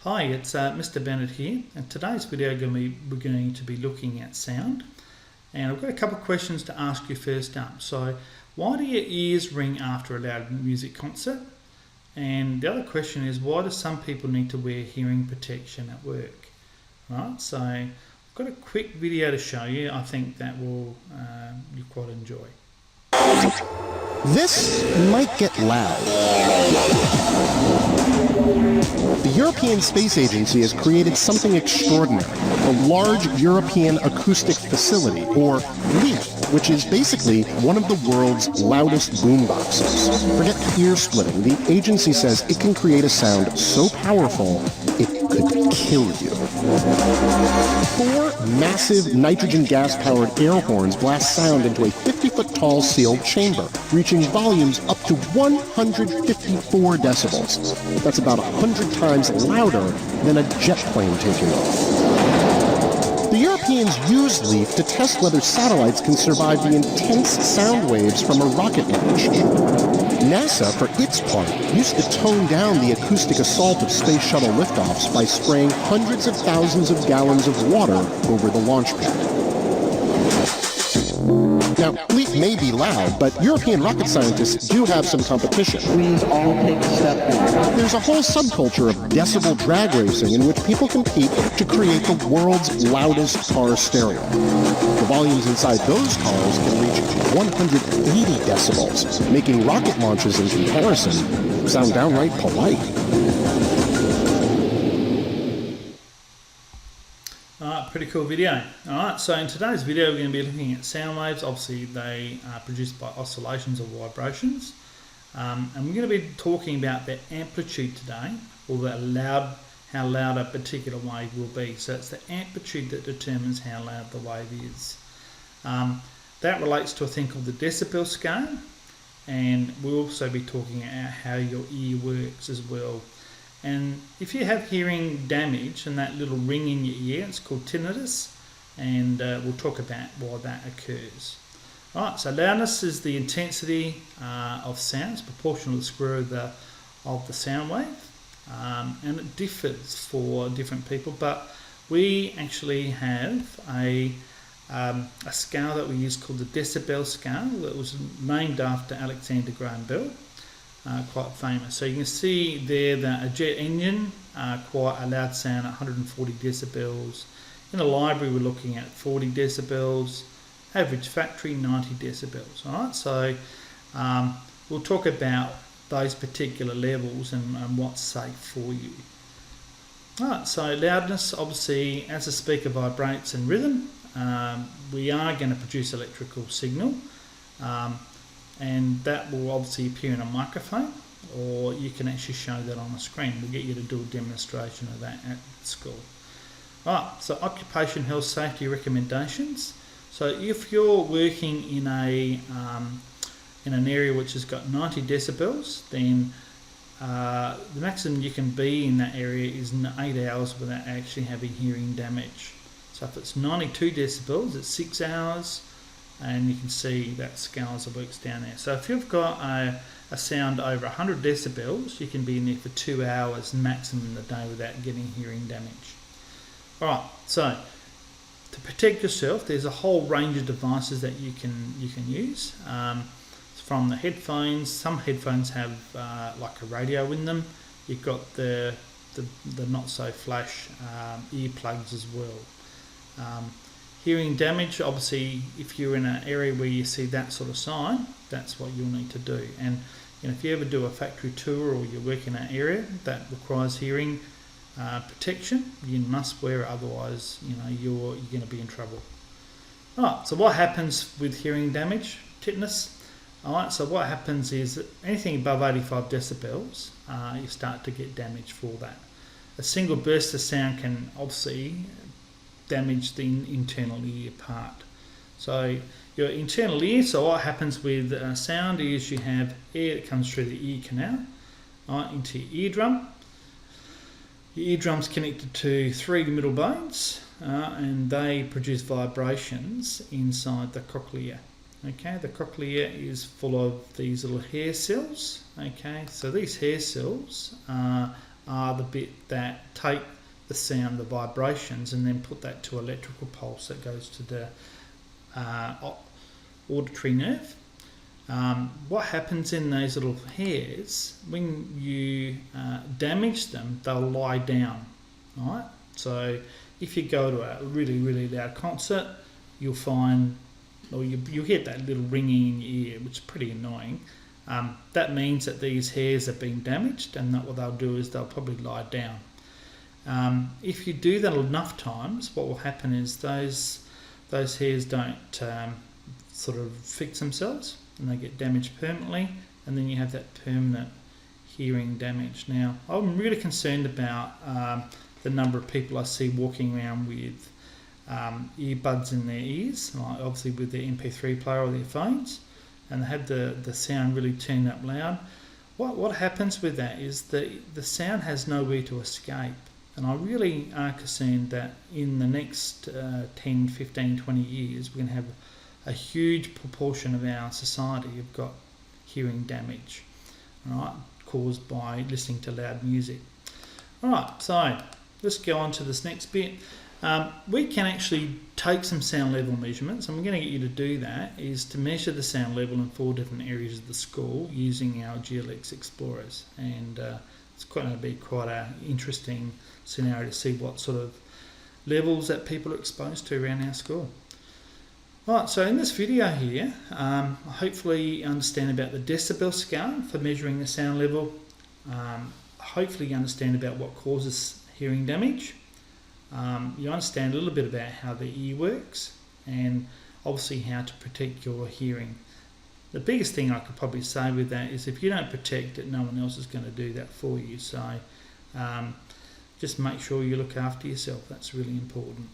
Hi, it's Mr. Bennett here, and today's video we're going to be looking at sound. And I've got a couple of questions to ask you first up. So, why do your ears ring after a loud music concert? And the other question is, why do some people need to wear hearing protection at work? Right, so I've got a quick video to show you. I think that will you quite enjoy. This might get loud. The European Space Agency has created something extraordinary, the Large European Acoustic Facility, or LEAF, which is basically one of the world's loudest boomboxes. Forget ear splitting. The agency says it can create a sound so powerful it could kill you. 4 massive nitrogen gas-powered air horns blast sound into a 50-foot-tall sealed chamber, reaching volumes up to 154 decibels. That's about 100 times louder than a jet plane taking off. The Europeans use LEAF to test whether satellites can survive the intense sound waves from a rocket launch. NASA, for its part, used to tone down the acoustic assault of space shuttle liftoffs by spraying hundreds of thousands of gallons of water over the launch pad. Now, LEAF may be loud, but European rocket scientists do have some competition. Please all take a step back. There's a whole subculture of decibel drag racing in which people compete to create the world's loudest car stereo. The volumes inside those cars can reach 180 decibels, making rocket launches in comparison sound downright polite. Pretty cool video. Alright, so in today's video we're going to be looking at sound waves. Obviously they are produced by oscillations or vibrations. And we're going to be talking about their amplitude today, or how loud a particular wave will be. So it's the amplitude that determines how loud the wave is. That relates to a thing called the Decibel Scale, and we'll also be talking about how your ear works as well. And if you have hearing damage and that little ring in your ear, it's called tinnitus, and we'll talk about why that occurs. Alright, so loudness is the intensity of sounds proportional to the square of the sound wave, and it differs for different people, but we actually have a scale that we use called the Decibel Scale that was named after Alexander Graham Bell. Quite famous. So you can see there that a jet engine, quite a loud sound at 140 decibels. In a library we're looking at 40 decibels. Average factory 90 decibels. Alright, so we'll talk about those particular levels and what's safe for you. Alright, so loudness, obviously as a speaker vibrates in rhythm, we are going to produce electrical signal. And that will obviously appear in a microphone, or you can actually show that on a screen. We'll get you to do a demonstration of that at school. Alright, so occupation health safety recommendations. So if you're working in an area which has got 90 decibels, then the maximum you can be in that area is 8 hours without actually having hearing damage. So if it's 92 decibels, it's 6 hours. And you can see that scale as it works down there. So if you've got a sound over 100 decibels, you can be in there for 2 hours maximum in the day without getting hearing damage. Alright, so to protect yourself, there's a whole range of devices that you can use. From the headphones, some headphones have like a radio in them. You've got the not so flash earplugs as well. Hearing damage, obviously, if you're in an area where you see that sort of sign, that's what you'll need to do. And if you ever do a factory tour or you work in an area that requires hearing protection, you must wear it, otherwise, you're going to be in trouble. Alright, so what happens with hearing damage? Tinnitus. Alright, so what happens is that anything above 85 decibels, you start to get damage for that. A single burst of sound can obviously damage the internal ear part. So your internal ear, so what happens with sound is you have air that comes through the ear canal into your eardrum. Your eardrum's connected to 3 middle bones and they produce vibrations inside the cochlea. Okay, the cochlea is full of these little hair cells. Okay, so these hair cells are the bit that take the sound, the vibrations, and then put that to electrical pulse that goes to the auditory nerve. What happens in those little hairs, when you damage them, they'll lie down, right? So if you go to a really, really loud concert, you'll find, or you'll get that little ringing in your ear, which is pretty annoying. That means that these hairs have been damaged, and that what they'll do is they'll probably lie down. If you do that enough times, what will happen is those hairs don't sort of fix themselves, and they get damaged permanently, and then you have that permanent hearing damage. Now, I'm really concerned about the number of people I see walking around with earbuds in their ears, like obviously with their MP3 player or their phones, and they have the sound really turned up loud. What happens with that is the sound has nowhere to escape, and I really are concerned that in the next 10, 15, 20 years we're going to have a huge proportion of our society have got hearing damage, right, caused by listening to loud music. Alright, so let's go on to this next bit. We can actually take some sound level measurements, and we're going to get you to do that, is to measure the sound level in 4 different areas of the school using our GLX Explorers, and it's going to be quite an interesting scenario to see what sort of levels that people are exposed to around our school. Right, so in this video here, hopefully you understand about the decibel scale for measuring the sound level. Hopefully you understand about what causes hearing damage. You understand a little bit about how the ear works, and obviously how to protect your hearing. The biggest thing I could probably say with that is if you don't protect it, no one else is going to do that for you. So just make sure you look after yourself. That's really important.